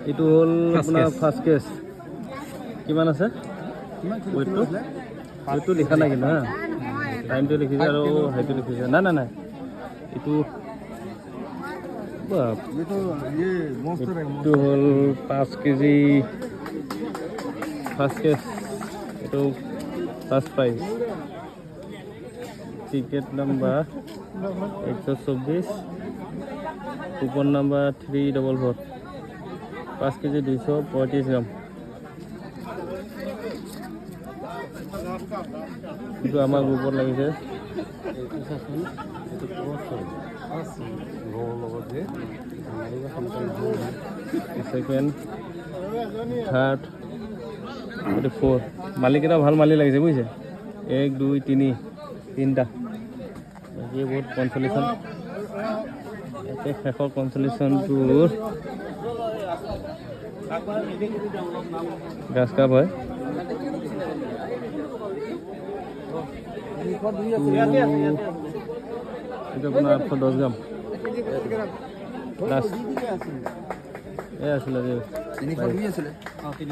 এইটো হ'ল আপোনাৰ ফাৰ্ষ্ট কেছ কিমান আছে ৱেটটো ৱেটটো লিখা নাই কিন্তু হা টাইমটো লিখিছে আৰু হাইটো লিখিছে নাই নাই নাই এইটো এইটো হ'ল 5 কেজি ফাৰ্ষ্ট কেছ এইটো first prize ticket number 124 coupon number 344 5 KG 235 gram কিন্তু আমাৰ গ্ৰুপত লাগিছে সেকেন্ড থাৰ্ড এইটো 4 মালিকেইটা ভাল মালিক লাগিছে বুজিছে 1 2 3 তিনিটা বাকী বহুত কনচলেশ্যন একে শেষৰ কনচলেশ্যনটোৰ গাছ কাপ হয় এইটো আপোনাৰ 810 গ্ৰাম লাষ্ট এয়া আছিলে